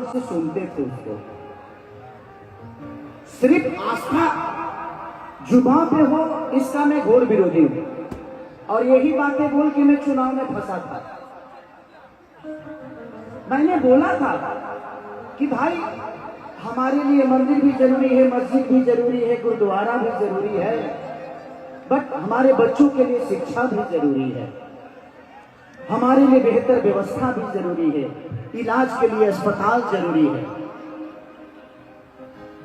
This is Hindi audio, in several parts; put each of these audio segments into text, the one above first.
से सुनते थे उसको। सिर्फ आस्था जुबान पे हो इसका मैं घोर विरोधी हूं, और यही बातें बोल के मैं चुनाव में फंसा था। मैंने बोला था कि भाई हमारे लिए मंदिर भी जरूरी है, मस्जिद भी जरूरी है, गुरुद्वारा भी जरूरी है, बट हमारे बच्चों के लिए शिक्षा भी जरूरी है, हमारे लिए बेहतर व्यवस्था भी जरूरी है, इलाज के लिए अस्पताल जरूरी है।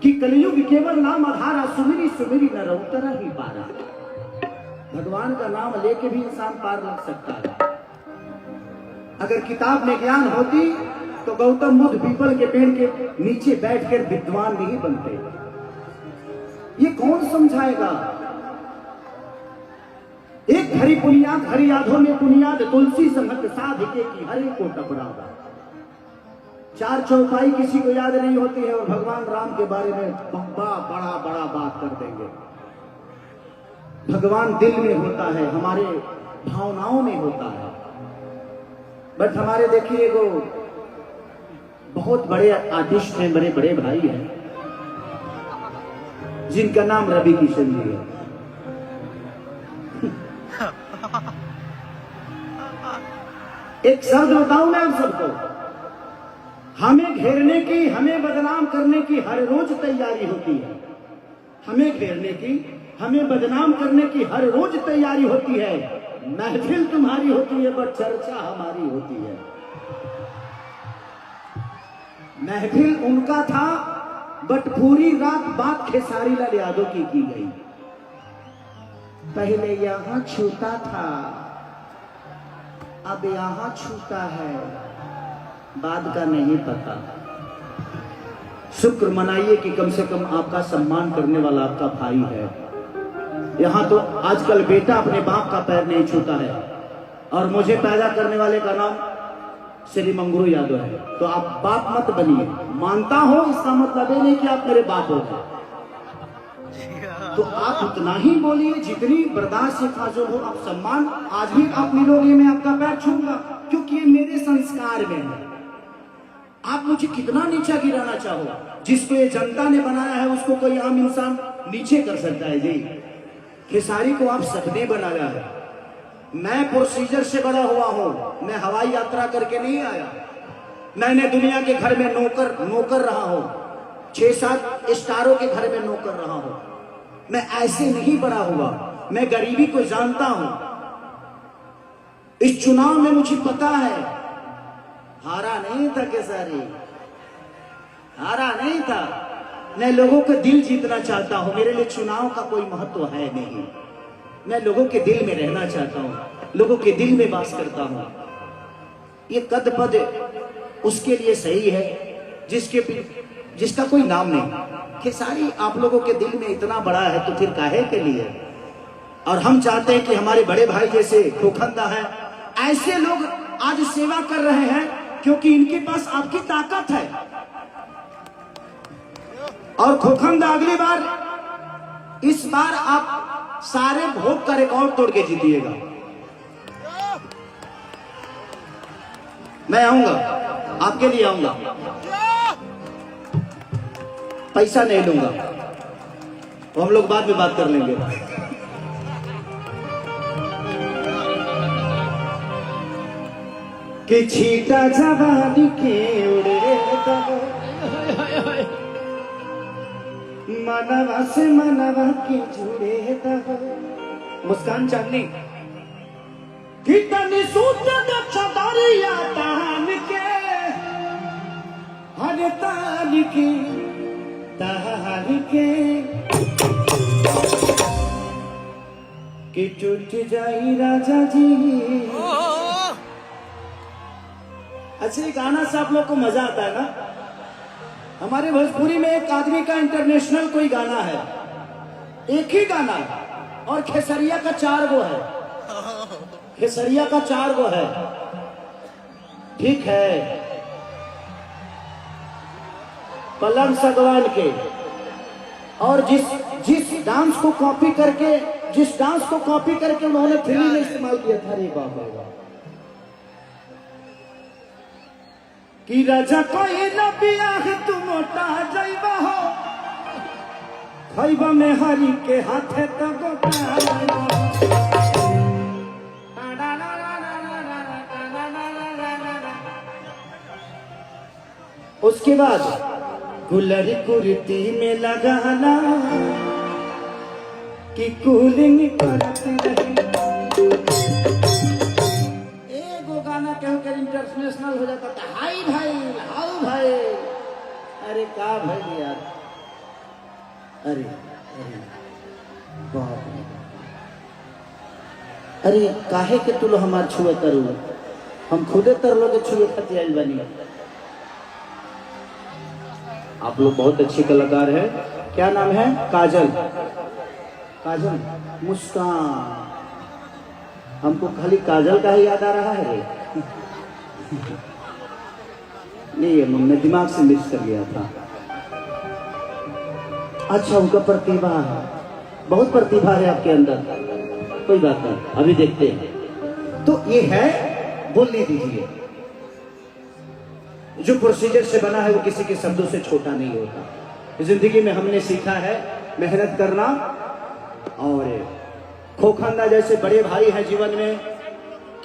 कि कलयुग केवल नाम आधारा, सुमिरी सुमिरी न रउतरा ही पारा। भगवान का नाम लेके भी इंसान पार लग सकता है। अगर किताब में ज्ञान होती तो गौतम बुद्ध पीपल के पेड़ के नीचे बैठकर विद्वान नहीं बनते। ये कौन समझाएगा? एक हरि पुनियाद हरि यादों में पुनियाद, तुलसी संगत साधिके की हरि को टपरावा। चार चौपाई किसी को याद नहीं होती है और भगवान राम के बारे में बड़ा बड़ा बात कर देंगे। भगवान दिल में होता है, हमारे भावनाओं में होता है। बट हमारे देखिए वो बहुत बड़े आर्टिस्ट हैं, बड़े बड़े भाई हैं, जिनका नाम रवि किशन जी है। एक शब्द बताऊं मैं आप सबको, हमें घेरने की, हमें बदनाम करने की हर रोज तैयारी होती है। हमें घेरने की, हमें बदनाम करने की हर रोज तैयारी होती है। महफिल तुम्हारी होती है बट चर्चा हमारी होती है। महफिल उनका था बट पूरी रात बात खेसारी लाल यादव की गई। पहले यहां छूता था, अब यहां छूता है, बाद का नहीं पता। शुक्र मनाइए कि कम से कम आपका सम्मान करने वाला आपका भाई है। यहां तो आजकल बेटा अपने बाप का पैर नहीं छूता है, और मुझे पैदा करने वाले का नाम श्री मंगरू यादव है। तो आप बाप मत बनिए। मानता हो इसका मतलब ये नहीं कि आप मेरे बाप हो गए। तो आप उतना ही बोलिए जितनी बर्दाश्त से फाजुल हो। आप सम्मान आज भी आप मिलोगे, मैं आपका पैर छूंगा, क्योंकि ये मेरे संस्कार में है। आप मुझे कितना नीचा गिराना चाहो, जिसको ये जनता ने बनाया है उसको कोई आम इंसान नीचे कर सकता है जी। खेसारी को आप सबने बनाया है। मैं प्रोसीजर से बड़ा हुआ हूं, मैं हवाई यात्रा करके नहीं आया। मैंने दुनिया के घर में नौकर रहा हूं, 6-7 स्टारों के घर में नौकर रहा हूं। मैं ऐसे नहीं बड़ा हुआ, मैं गरीबी को जानता हूं। इस चुनाव में मुझे पता है, हारा नहीं था खेसारी, हारा नहीं था। मैं लोगों का दिल जीतना चाहता हूं। मेरे लिए चुनाव का कोई महत्व है नहीं। मैं लोगों के दिल में रहना चाहता हूं, लोगों के दिल में वास करता हूं। ये कद पद उसके लिए सही है जिसका कोई नाम नहीं। खेसारी आप लोगों के दिल में इतना बड़ा है तो फिर काहे के लिए? और हम चाहते हैं कि हमारे बड़े भाई जैसे खोखंदा है, ऐसे लोग आज सेवा कर रहे हैं क्योंकि इनके पास आपकी ताकत है। और खोखंदा अगली बार, इस बार आप सारे भोग का रिकॉर्ड तोड़ के जीतिएगा। मैं आऊंगा, आपके लिए आऊंगा, पैसा नहीं लूंगा, तो हम लोग बाद में बात कर लेंगे। कि छीटा जवानी के उड़े मनवा से मनवा के जुड़े दहो। मुस्कान चांदनी कितनी सूतन चदरिया तान के, हर तान के कि टूट जाई राजा जी। अच्छा, गाना से आप लोग को मजा आता है ना? हमारे भोजपुरी में एक आदमी का इंटरनेशनल कोई गाना है, एक ही गाना, और खेसरिया का 4 गो है। खेसरिया का 4 गो है, ठीक है। पलंग सगवान के, और जिस डांस को कॉपी करके उन्होंने फिल्म में इस्तेमाल किया था। रे बाबा, कि राजा कोई न बियाह तू मोटा जाइबा हो खइबा में हरी के हाथे तो गोटा। उसके बाद गुलरी कुर्ती में लगाना कि कूलिंग करती रही। एगो गाना कहूँ के इंटरनेशनल हो जाता था, हाई भाई हाउ भाई। अरे का भाई यार, अरे अरे बाप रे, अरे काहे के तू लो हमार छुए करू, हम खुदे तर लोग छुए खाती आइल बनी। आप लोग बहुत अच्छे कलाकार हैं। क्या नाम है? काजल। काजल मुस्कान, हमको खाली काजल का ही याद आ रहा है। नहीं ये मैं दिमाग से मिक्स कर गया था। अच्छा उनका प्रतिभा है, बहुत प्रतिभा है आपके अंदर, कोई बात नहीं अभी देखते हैं। तो ये है, बोलने दीजिए। जो प्रोसीजर से बना है वो किसी के शब्दों से छोटा नहीं होता। जिंदगी में हमने सीखा है मेहनत करना, और खोखंदा जैसे बड़े भाई हैं जीवन में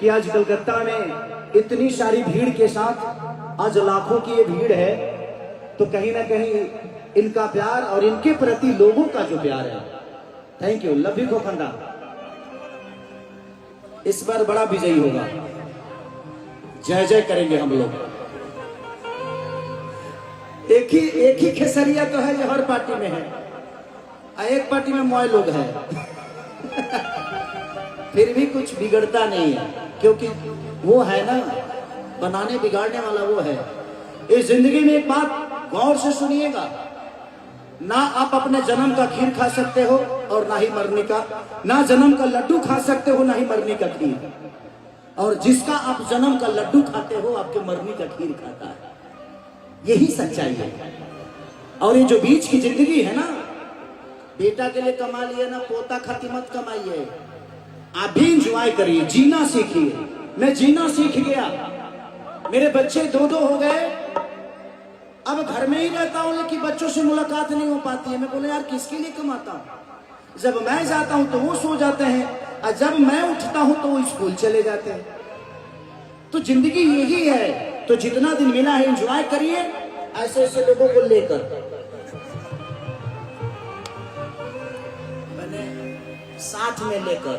कि आज कलकत्ता में इतनी सारी भीड़ के साथ आज लाखों की ये भीड़ है, तो कहीं ना कहीं इनका प्यार और इनके प्रति लोगों का जो प्यार है, थैंक यू, लव यू खोखंदा, इस बार बड़ा विजयी होगा। जय जय करेंगे हम लोग। एक ही खेसरिया तो है जो हर पार्टी में है, एक पार्टी में मोय लोग हैं। फिर भी कुछ बिगड़ता नहीं है, क्योंकि वो है ना, बनाने बिगाड़ने वाला वो है। इस जिंदगी में एक बात गौर से सुनिएगा, ना आप अपने जन्म का खीर खा सकते हो और ना ही मरने का, ना जन्म का लड्डू खा सकते हो ना ही मरने का खीर, और जिसका आप जन्म का लड्डू खाते हो आपके मरने का खीर खाता है। यही सच्चाई है। और ये जो बीच की जिंदगी है ना, बेटा के लिए कमा लिए ना, पोता खाती मत कमाइए, आप भी इंजॉय करिए, जीना सीखिए। मैं जीना सीख गया, मेरे बच्चे दो हो गए, अब घर में ही रहता हूं लेकिन बच्चों से मुलाकात नहीं हो पाती है। मैं बोले यार किसके लिए कमाता हूं, जब मैं जाता हूं तो वो सो जाते हैं, और जब मैं उठता हूं तो वो स्कूल चले जाते हैं। तो जिंदगी यही है, तो जितना दिन मिला है एंजॉय करिए ऐसे ऐसे लोगों को लेकर। मैंने साथ में लेकर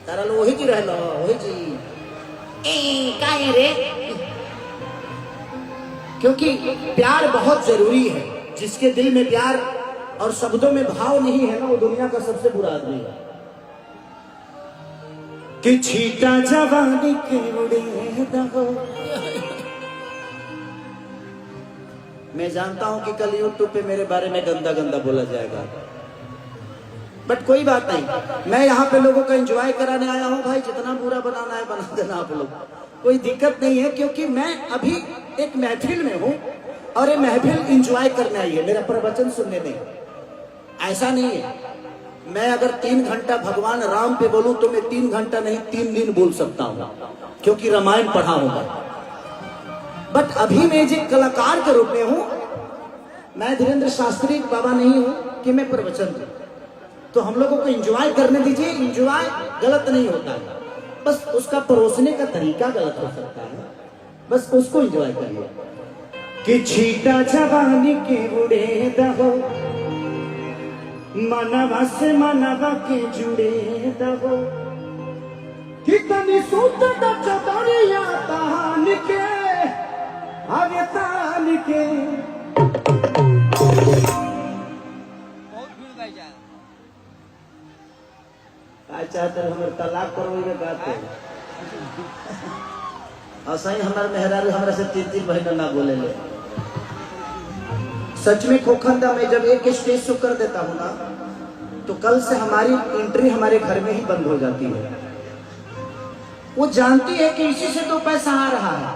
तारा लो वही जी रह लो, वही जी काहे रे, क्योंकि प्यार बहुत जरूरी है। जिसके दिल में प्यार और शब्दों में भाव नहीं है ना, वो दुनिया का सबसे बुरा आदमी है। कि छीटा जवानी के उड़े दहो। मैं जानता हूं कि कल यूट्यूब पे मेरे बारे में गंदा गंदा बोला जाएगा, बट कोई बात नहीं, मैं यहाँ पे लोगों का एंजॉय कराने आया हूँ। भाई जितना बुरा बनाना है बना देना आप लोग, कोई दिक्कत नहीं है, क्योंकि मैं अभी एक महफिल में हूँ और ये महफिल एंजॉय करने आई है, मेरा प्रवचन सुनने नहीं। ऐसा नहीं है, मैं अगर 3 घंटा भगवान राम पे बोलूं तो मैं 3 घंटा नहीं 3 दिन बोल सकता हूँ, क्योंकि रामायण पढ़ा होगा। बट अभी मैं एक कलाकार के रूप में हूँ, मैं धीरेन्द्र शास्त्री बाबा नहीं हूँ कि मैं प्रवचन दूं। तो हम लोगों को एंजॉय करने दीजिए। एंजॉय गलत नहीं होता है, बस उसका परोसने का तरीका गलत हो सकता है, बस उसको एंजॉय करिए। कि छीटा जवानी के उड़े दहो, मनवा से मनवा के जुड़े दहो, कितनी सूत चतरिया तान के आगे तान के। चाहते हमारे तलाक करवाइए गाते ऐसा ही हमारे मेहरारू हमारे से 3 महीना ना बोले ले। सच में खोखंदा में जब एक स्टेज शो कर देता हूँ ना, तो कल से हमारी एंट्री हमारे घर में ही बंद हो जाती है। वो जानती है कि इसी से 2 पैसा आ रहा है,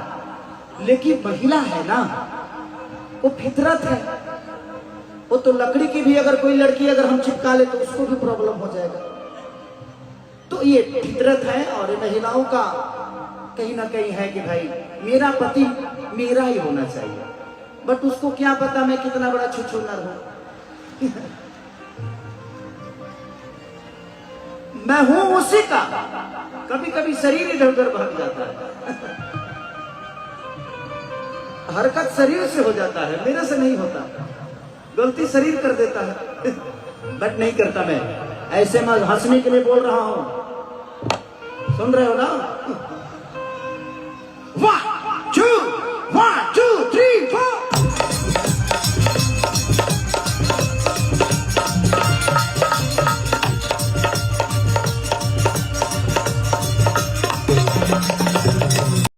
लेकिन महिला है ना, वो फितरत है। वो तो लकड़ी की भी अगर कोई लड़की अगर हम चिपका ले तो उसको भी प्रॉब्लम हो जाएगा। तो ये फितरत है और महिलाओं का कहीं ना कहीं है कि भाई मेरा पति मेरा ही होना चाहिए, बट उसको क्या पता मैं कितना बड़ा छुछुनर हूं। मैं हूं उसी का, कभी कभी शरीर इधर उधर भाग जाता है, हरकत शरीर से हो जाता है, मेरे से नहीं होता, गलती शरीर कर देता है, बट नहीं करता मैं। ऐसे मैं हंसने के लिए बोल रहा हूं, सुन रहे हो ना? वाह